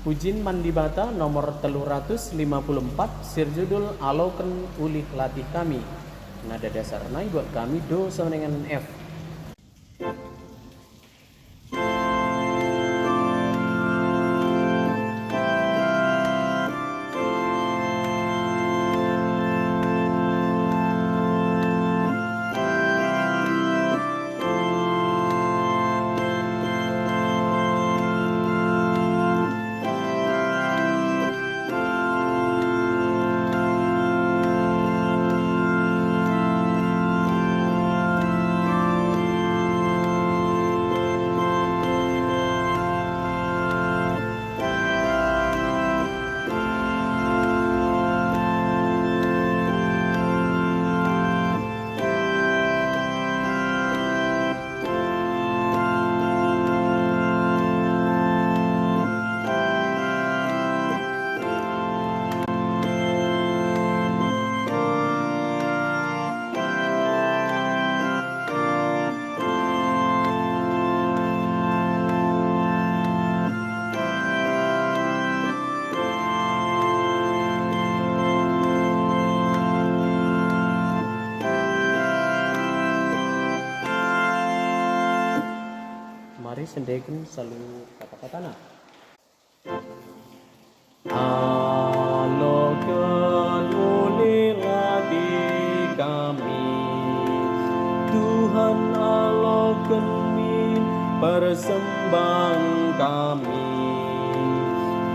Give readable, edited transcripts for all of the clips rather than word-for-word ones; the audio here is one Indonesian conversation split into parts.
Pujin Mandibata nomor 354 Sirjudul Aloken Ulih Latih Kami. Nada dasar nai buat kami do sama dengan F. Mari sendekin selalu kata-kata nak. Aloken ulih latih kami, Tuhan aloken persembahan kami,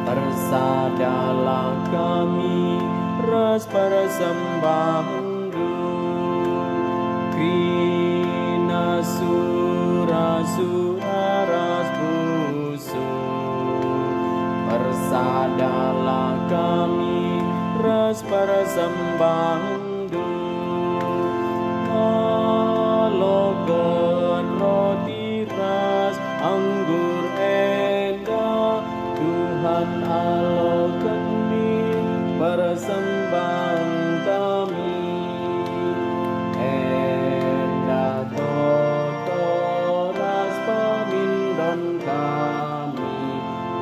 persadalah kami ras persembahan Krina sura ras busu, persadalah kami ras persembahan Aloken roti ras anggur endah, Tuhan aloken persembahan kami, endah toto ras pemindon kami,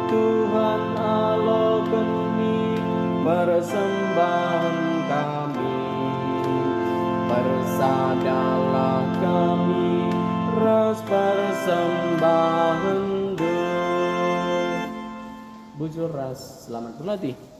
Tuhan aloken persembahan kami, persadalah kami ras persembahan. Bujur ras, selamat berlatih.